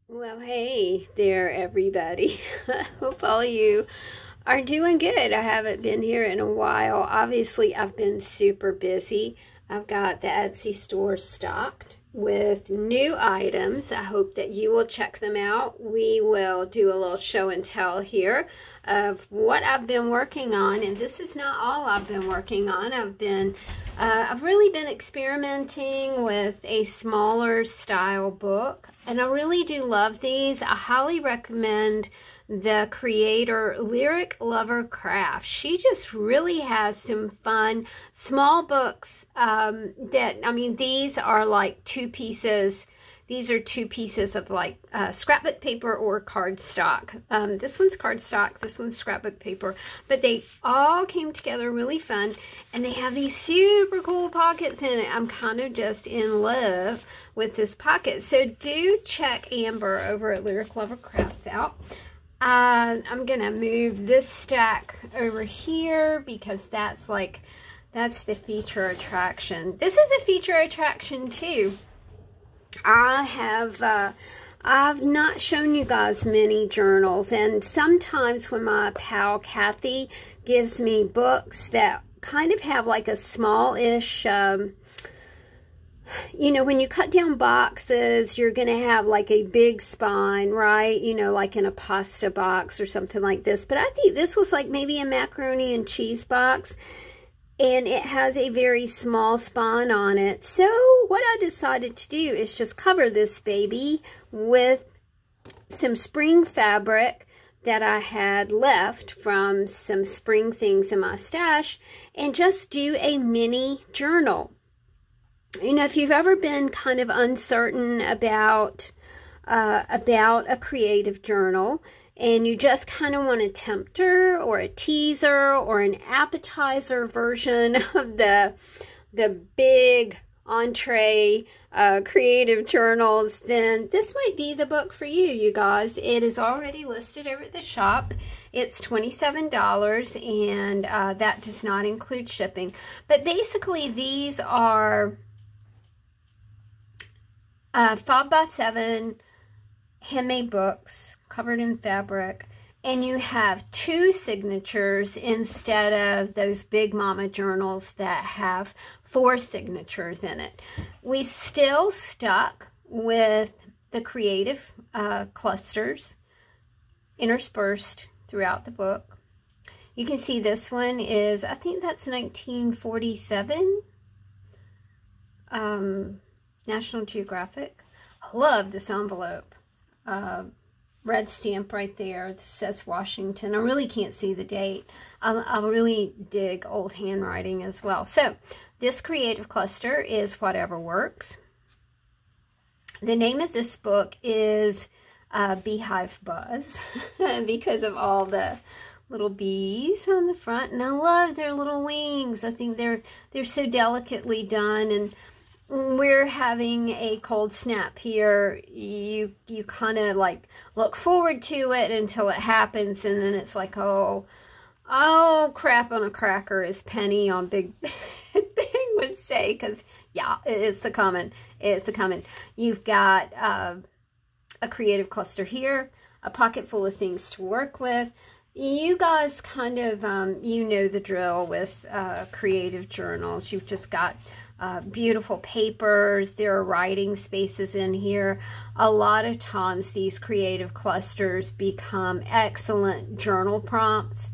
Well, hey there, everybody. Hope all you are doing good. I haven't been here in a while. Obviously, I've been super busy. I've got the Etsy store stocked with new items. I hope that you will check them out. We will do a little show and tell here of what I've been working on, and this is not all I've been working on. I've really been experimenting with a smaller style book, and I really do love these. I highly recommend the creator Lyric Lover Craft. She just really has some fun small books these are like two pieces. These are two pieces of like scrapbook paper or cardstock. This one's cardstock, this one's scrapbook paper, but they all came together really fun, and they have these super cool pockets in it. I'm kind of just in love with this pocket. So do check Amber over at Lyric Lover Crafts out. I'm gonna move this stack over here because that's the feature attraction. This is a feature attraction too. I've not shown you guys many journals, and sometimes when my pal Kathy gives me books that kind of have like a small-ish, you know, when you cut down boxes, you're going to have like a big spine, right? You know, like in a pasta box or something like this. But I think this was like maybe a macaroni and cheese box, and it has a very small spine on it. So what I decided to do is just cover this baby with some spring fabric that I had left from some spring things in my stash, and just do a mini journal. You know, if you've ever been kind of uncertain about a creative journal, and you just kind of want a tempter or a teaser or an appetizer version of the big entree creative journals, then this might be the book for you, you guys. It is already listed over at the shop. It's $27, and that does not include shipping. But basically, these are 5x7 handmade books covered in fabric, and you have 2 signatures instead of those big mama journals that have 4 signatures in it. We still stuck with the creative clusters interspersed throughout the book. You can see this one is, I think that's 1947, National Geographic. I love this envelope. Red stamp right there that says Washington. I really can't see the date. I really dig old handwriting as well. So this creative cluster is Whatever Works. The name of this book is Beehive Buzz because of all the little bees on the front, and I love their little wings. I think they're so delicately done, and we're having a cold snap here. You kind of like look forward to it until it happens, and then it's like, oh crap on a cracker, as Penny on Big Bang would say, because yeah, it's a coming. You've got a creative cluster here, a pocket full of things to work with. You guys kind of you know the drill with creative journals. You've just got beautiful papers. There are writing spaces in here. A lot of times these creative clusters become excellent journal prompts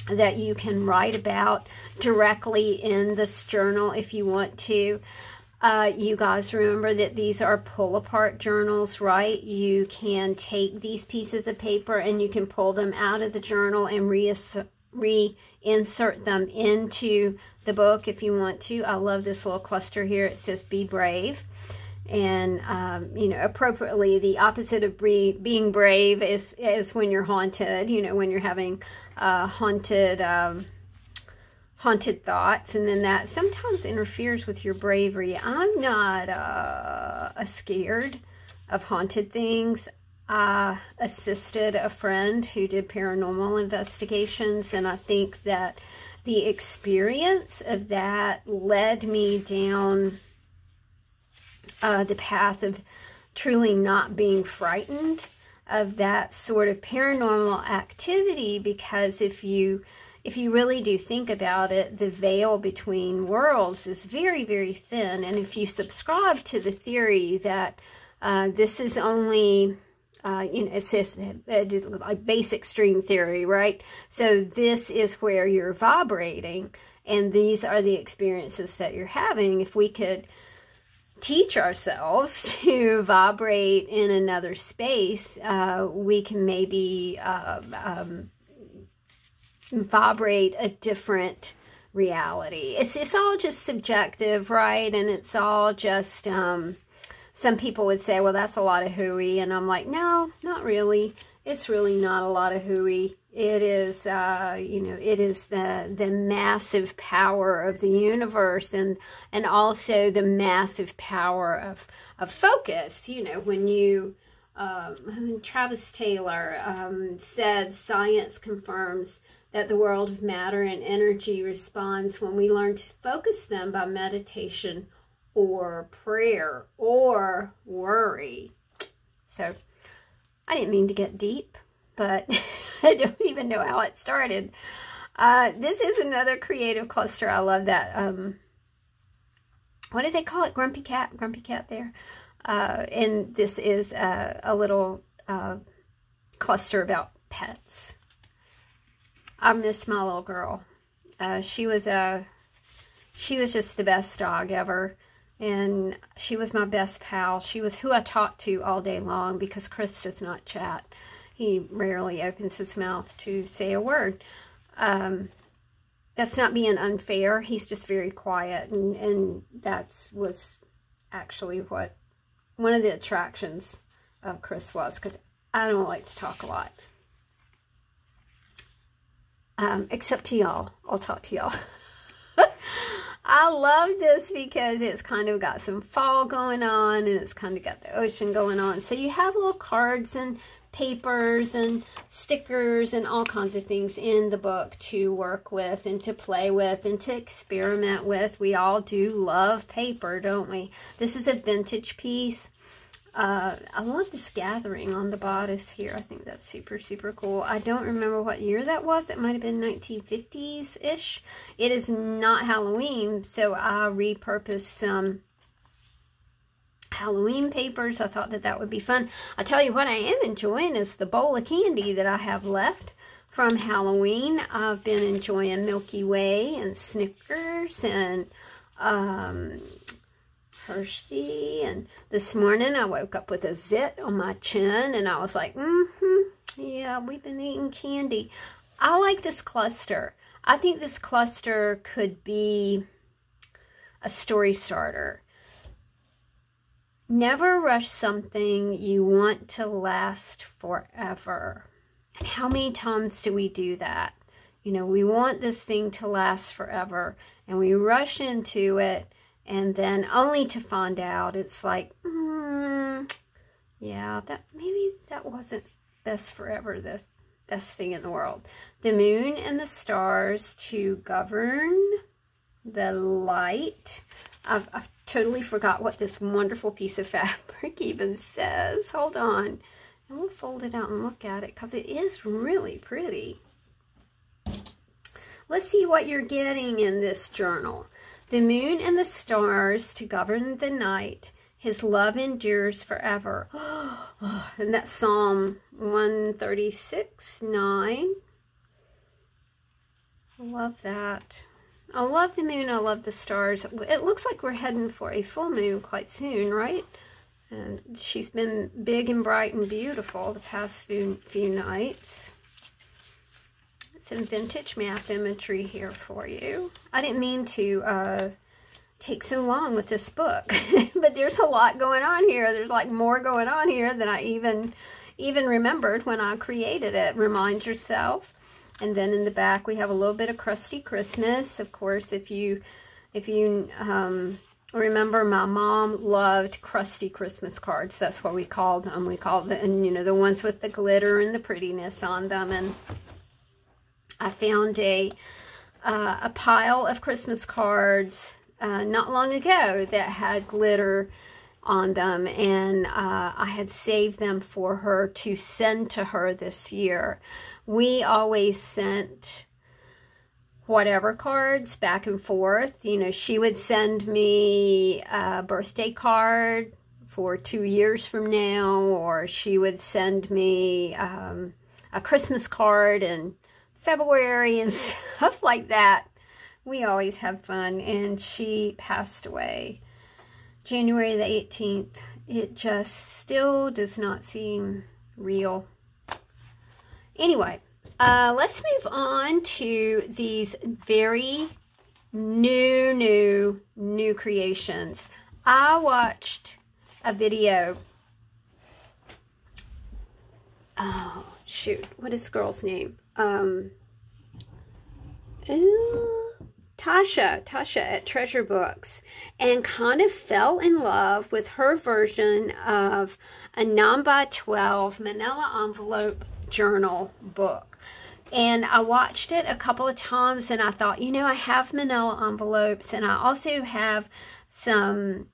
that you can write about directly in this journal if you want to. You guys remember that these are pull-apart journals, right? You can take these pieces of paper and you can pull them out of the journal and reinsert them into the book if you want to. I love this little cluster here. It says Be Brave. And, you know, appropriately, the opposite of being brave is when you're haunted, you know, when you're having haunted thoughts, and then that sometimes interferes with your bravery. I'm not scared of haunted things. I assisted a friend who did paranormal investigations, and I think that the experience of that led me down the path of truly not being frightened of that sort of paranormal activity, because if you really do think about it, the veil between worlds is very, very thin. And if you subscribe to the theory that this is only, it's just like basic string theory, right? So this is where you're vibrating, and these are the experiences that you're having. If we could teach ourselves to vibrate in another space, we can maybe vibrate a different reality. It's all just subjective, right? And it's all just, some people would say, well, that's a lot of hooey. And I'm like, no, not really. It's really not a lot of hooey. It is, it is the massive power of the universe, and also the massive power of focus. When you, Travis Taylor said, science confirms that the world of matter and energy responds when we learn to focus them by meditation or prayer or worry. So I didn't mean to get deep, but I don't even know how it started. This is another creative cluster. I love that. What do they call it? Grumpy cat there. And this is a little cluster about pets. I miss my little girl. She was just the best dog ever. And she was my best pal. She was who I talked to all day long, because Chris does not chat. He rarely opens his mouth to say a word. That's not being unfair. He's just very quiet. And that was actually what one of the attractions of Chris was, because I don't like to talk a lot. Except to y'all. I'll talk to y'all. I love this because it's kind of got some fall going on, and it's kind of got the ocean going on. So you have little cards and papers and stickers and all kinds of things in the book to work with and to play with and to experiment with. We all do love paper, don't we? This is a vintage piece. I love this gathering on the bodice here. I think that's super, super cool. I don't remember what year that was. It might have been 1950s-ish. It is not Halloween, so I repurposed some Halloween papers. I thought that would be fun. I tell you what I am enjoying is the bowl of candy that I have left from Halloween. I've been enjoying Milky Way and Snickers and Hershey, and this morning I woke up with a zit on my chin, and I was like, yeah, we've been eating candy. I like this cluster. I think this cluster could be a story starter. Never rush something you want to last forever. And how many times do we do that? We want this thing to last forever, and we rush into it, and then only to find out it's like, yeah, maybe that wasn't best forever, the best thing in the world. The moon and the stars to govern the light. I've totally forgot what this wonderful piece of fabric even says. Hold on. And we'll fold it out and look at it, because it is really pretty. Let's see what you're getting in this journal. The moon and the stars to govern the night. His love endures forever. And that's Psalm 136:9. I love that. I love the moon. I love the stars. It looks like we're heading for a full moon quite soon, right? And she's been big and bright and beautiful the past few nights. Some vintage math imagery here for you. I didn't mean to take so long with this book, but there's a lot going on here. There's like more going on here than I even remembered when I created it. Remind yourself. And then in the back we have a little bit of Crusty Christmas. Of course, if you remember, my mom loved crusty Christmas cards. That's what we called them. We called them, the ones with the glitter and the prettiness on them. And I found a pile of Christmas cards not long ago that had glitter on them, and I had saved them for her to send to her this year. We always sent whatever cards back and forth. You know, she would send me a birthday card for 2 years from now, or she would send me a Christmas card in February and stuff like that. We always have fun, and she passed away January the 18th. It just still does not seem real. Anyway, let's move on to these very new creations. I watched a video. Oh, shoot. What is the girl's name? Tasha at Treasure Books, and kind of fell in love with her version of a 9x12 manila envelope journal book. And I watched it a couple of times, and I thought, you know, I have manila envelopes, and I also have some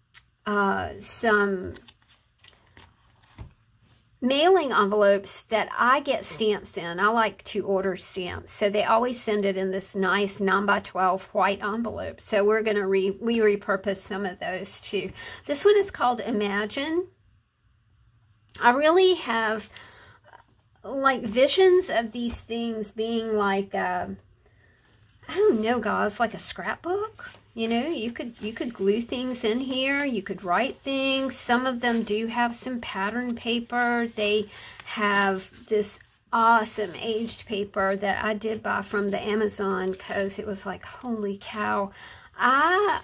mailing envelopes that I get stamps in. I like to order stamps, so they always send it in this nice 9x12 white envelope. So we're gonna we repurpose some of those too. This one is called Imagine. I really have like visions of these things being like I don't know, guys, like a scrapbook. You know, you could glue things in here. You could write things. Some of them do have some pattern paper. They have this awesome aged paper that I did buy from the Amazon, because it was like, holy cow. I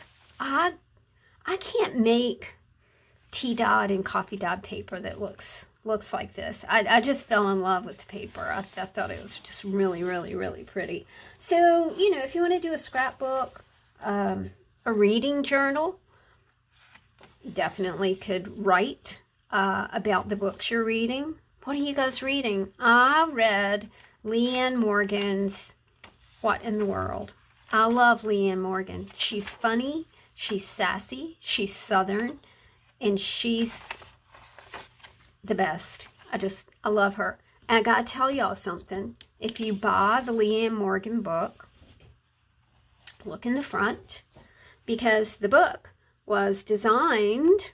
can't make tea dyed and coffee dyed paper that looks like this. I just fell in love with the paper. I thought it was just really pretty. So, you know, if you want to do a scrapbook, a reading journal, definitely could write about the books you're reading. What are you guys reading? I read Leanne Morgan's What in the World. I love Leanne Morgan. She's funny, she's sassy, she's Southern, and she's the best. I love her. And I gotta tell y'all something. If you buy the Leanne Morgan book, look in the front, because the book was designed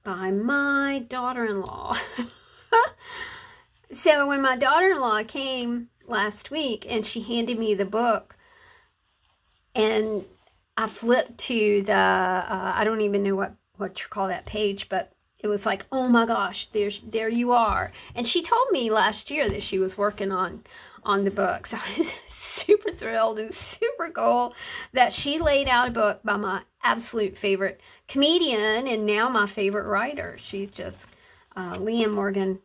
by my daughter-in-law. So when my daughter-in-law came last week and she handed me the book, and I flipped to the, I don't even know what you call that page, but it was like, oh my gosh, there you are. And she told me last year that she was working on the book. So I was super thrilled and super cool that she laid out a book by my absolute favorite comedian and now my favorite writer. She's just Leanne Morgan.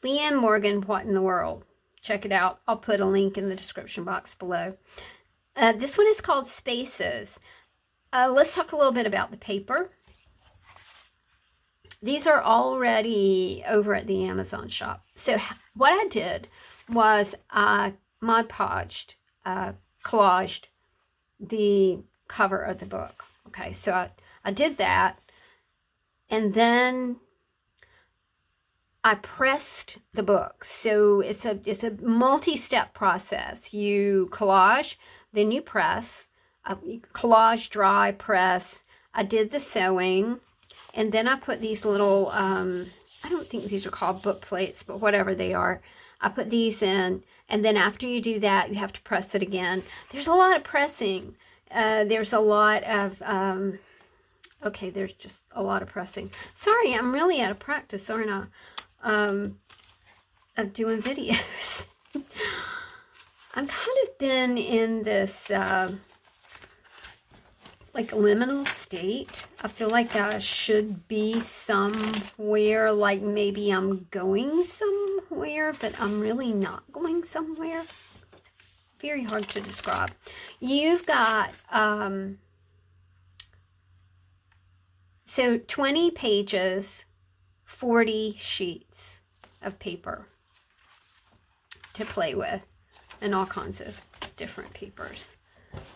Leanne Morgan, What in the World. Check it out. I'll put a link in the description box below. This one is called Spaces. Let's talk a little bit about the paper. These are already over at the Amazon shop. So what I did was I Mod Podged, collaged the cover of the book. Okay, so I did that, and then I pressed the book. So it's a multi-step process. You collage, then you press, collage, dry, press. I did the sewing, and then I put these little, I don't think these are called book plates, but whatever they are, I put these in, and then after you do that, you have to press it again. There's a lot of pressing. There's a lot of, okay, there's just a lot of pressing. Sorry, I'm really out of practice, aren't I? Of doing videos. I've kind of been in this, like liminal state. I feel like I should be somewhere, like maybe I'm going somewhere, but I'm really not going somewhere. Very hard to describe. You've got, so 20 pages, 40 sheets of paper to play with, and all kinds of different papers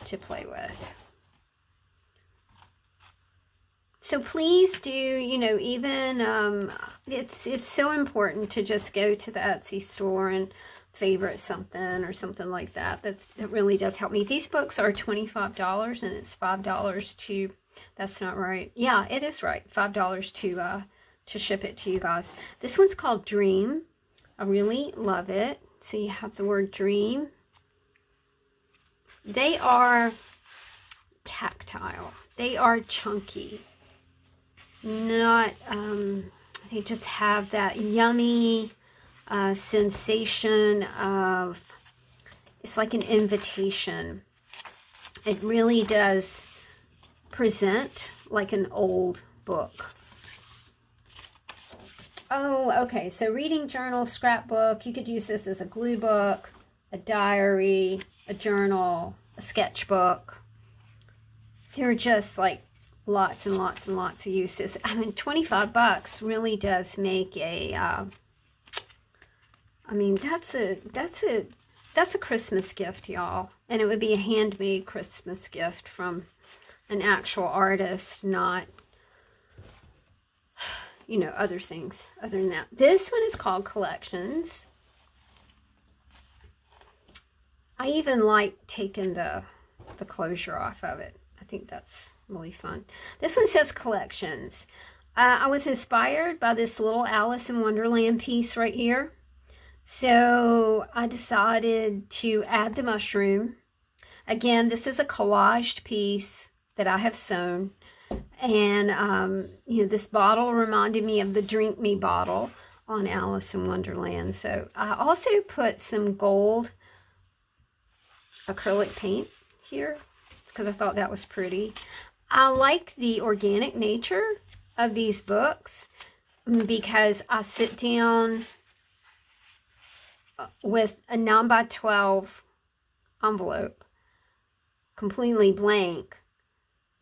to play with. So please do, you know, even, it's so important to just go to the Etsy store and favorite something or something like that. That really does help me. These books are $25 and it's $5 to, that's not right. Yeah, it is right. $5 to ship it to you guys. This one's called Dream. I really love it. So you have the word dream. They are tactile. They are chunky. Not, they just have that yummy sensation of, it's like an invitation. It really does present like an old book. Oh, okay, so reading journal, scrapbook. You could use this as a glue book, a diary, a journal, a sketchbook. They're just like lots and lots and lots of uses. I mean, 25 bucks really does make a, I mean, that's a Christmas gift, y'all. And it would be a handmade Christmas gift from an actual artist, not, you know, other things other than that. This one is called Collections. I even like taking the closure off of it. I think that's really fun. This one says Collections. I was inspired by this little Alice in Wonderland piece right here. So I decided to add the mushroom. Again, this is a collaged piece that I have sewn. And, you know, this bottle reminded me of the Drink Me bottle on Alice in Wonderland. So I also put some gold acrylic paint here because I thought that was pretty. I like the organic nature of these books because I sit down with a 9x12 envelope, completely blank,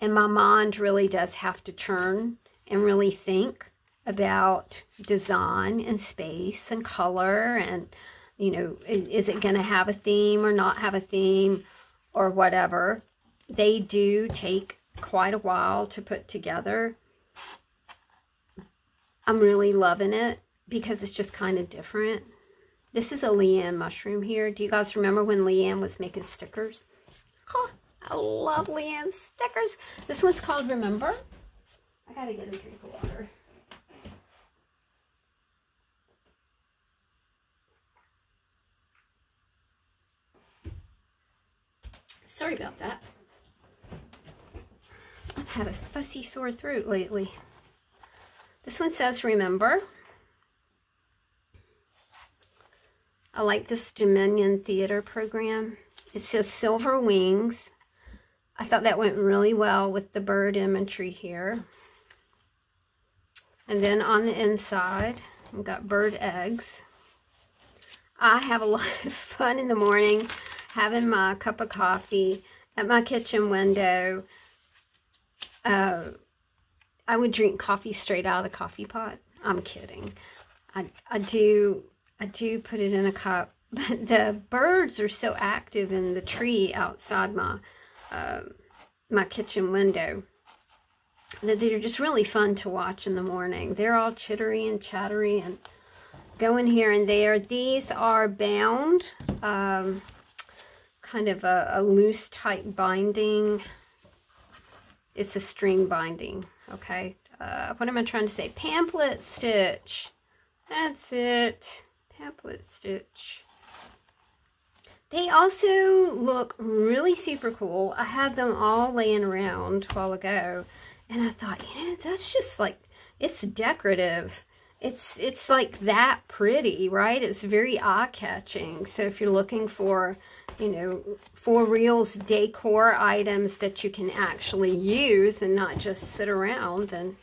and my mind really does have to churn and really think about design and space and color and, you know, is it going to have a theme or not have a theme or whatever. They do take quite a while to put together. I'm really loving it because it's just kind of different. This is a Leanne mushroom here. Do you guys remember when Leanne was making stickers? Oh, I love Leanne's stickers. This one's called Remember. I gotta get a drink of water. Sorry about that. I've had a fussy sore throat lately. This one says Remember. I like this Dominion Theater program. It says Silver Wings. I thought that went really well with the bird imagery here. And then on the inside, we've got bird eggs. I have a lot of fun in the morning having my cup of coffee at my kitchen window. I would drink coffee straight out of the coffee pot. I'm kidding. I do put it in a cup. But the birds are so active in the tree outside my my kitchen window that they're just really fun to watch in the morning. They're all chittery and chattery and going here and there. These are bound, kind of a loose type binding. It's a string binding, okay? What am I trying to say? Pamphlet stitch. That's it. Pamphlet stitch. They also look really super cool. I had them all laying around a while ago, and I thought, you know, that's just like, it's decorative. It's like that pretty, right? It's very eye-catching. So if you're looking for, you know, for reals decor items that you can actually use and not just sit around, then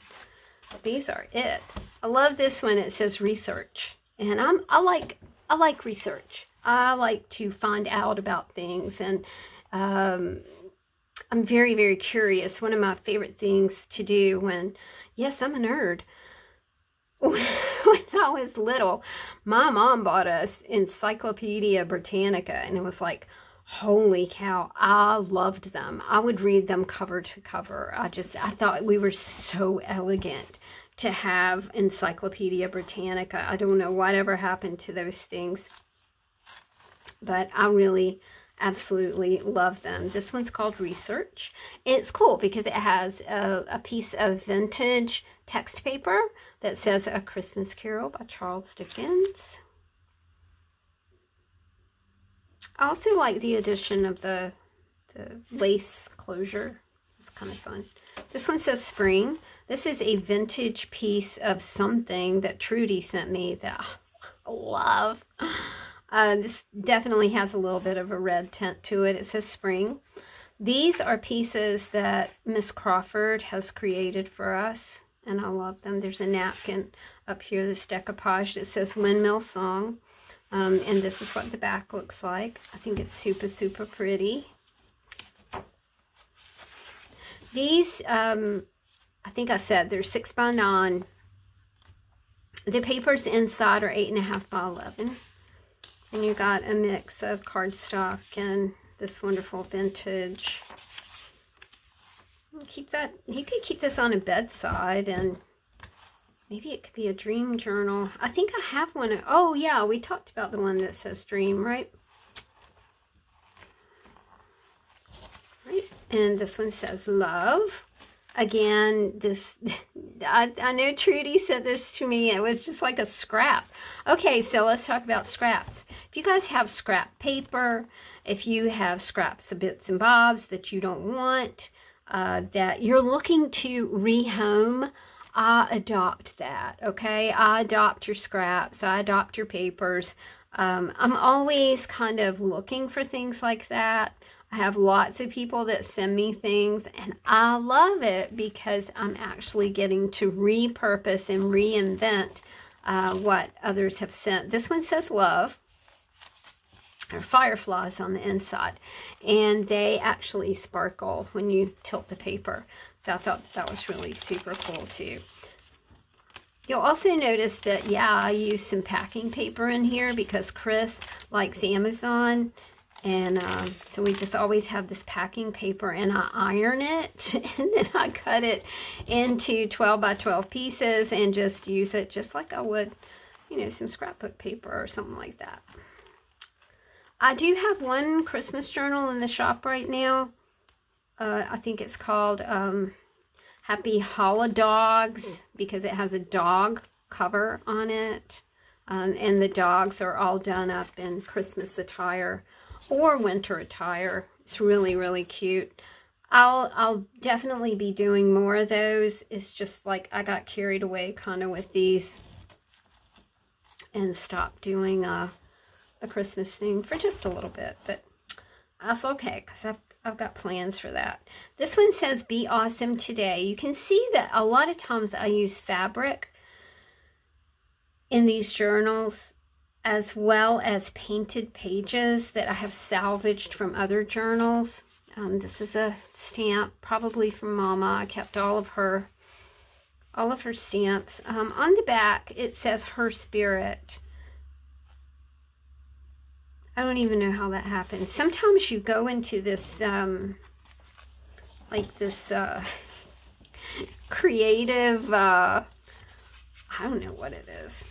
these are it. I love this one. It says research, and I like research. I like to find out about things, and I'm very, very curious. One of my favorite things to do when, yes, I'm a nerd. When I was little, my mom bought us Encyclopedia Britannica, and it was like Holy cow, I loved them. I would read them cover to cover. I thought we were so elegant to have Encyclopedia Britannica. I don't know whatever happened to those things, but I really absolutely love them. This one's called Research. It's cool because it has a piece of vintage text paper that says A Christmas Carol by Charles Dickens. I also like the addition of the lace closure. It's kind of fun. This one says Spring. This is a vintage piece of something that Trudy sent me that I love. This definitely has a little bit of a red tint to it. It says Spring. These are pieces that Miss Crawford has created for us, and I love them. There's a napkin up here, this decoupage that says Windmill Song. And this is what the back looks like. I think it's super, super pretty. These, I think I said they're 6 by 9. The papers inside are 8.5 by 11. And you got a mix of cardstock and this wonderful vintage. Keep that. You could keep this on a bedside, and maybe it could be a dream journal. I think I have one. Oh, yeah, we talked about the one that says dream, right? Right. And this one says love. Again, this, I know Trudy said this to me. It was just like a scrap. Okay, so let's talk about scraps. If you guys have scrap paper, if you have scraps of bits and bobs that you don't want, that you're looking to rehome, I adopt that, okay? I adopt your scraps. I adopt your papers. I'm always kind of looking for things like that. I have lots of people that send me things, and I love it because I'm actually getting to repurpose and reinvent what others have sent. This one says love. There are fireflies on the inside, and they actually sparkle when you tilt the paper. So I thought that was really super cool too. You'll also notice that, yeah, I use some packing paper in here because Chris likes Amazon. And so we just always have this packing paper, and I iron it, and then I cut it into 12 by 12 pieces and just use it just like I would, you know, some scrapbook paper or something like that. I do have one Christmas journal in the shop right now. I think it's called Happy Holidogs because it has a dog cover on it. And the dogs are all done up in Christmas attire or winter attire. It's really, really cute. I'll definitely be doing more of those. It's just like I got carried away kind of with these and stopped doing the Christmas thing for just a little bit, but that's okay because I've got plans for that. This one says be awesome today. You can see that a lot of times I use fabric in these journals, as well as painted pages that I have salvaged from other journals. This is a stamp, probably from Mama. I kept all of her stamps. On the back, it says Her Spirit. I don't even know how that happened. Sometimes you go into this, like this creative, I don't know what it is.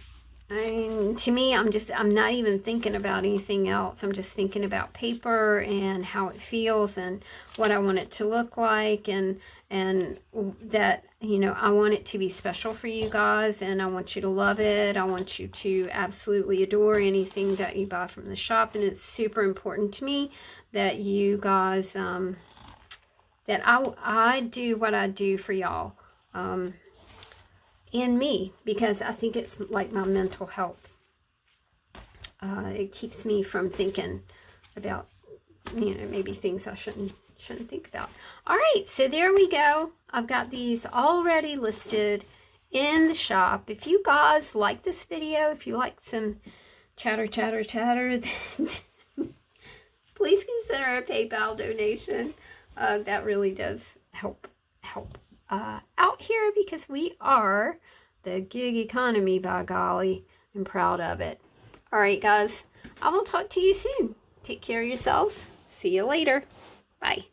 I mean, to me, I'm not even thinking about anything else. I'm just thinking about paper and how it feels and what I want it to look like, and that, you know, I want it to be special for you guys, and I want you to love it. I want you to absolutely adore anything that you buy from the shop, and it's super important to me that you guys, that I do what I do for y'all. And me, because I think it's like my mental health. It keeps me from thinking about, you know, maybe things I shouldn't think about. All right, so there we go. I've got these already listed in the shop. If you guys like this video, if you like some chatter, then please consider a PayPal donation. That really does help out here, because we are the gig economy, by golly. I'm proud of it. All right, guys, I will talk to you soon. Take care of yourselves. See you later. Bye.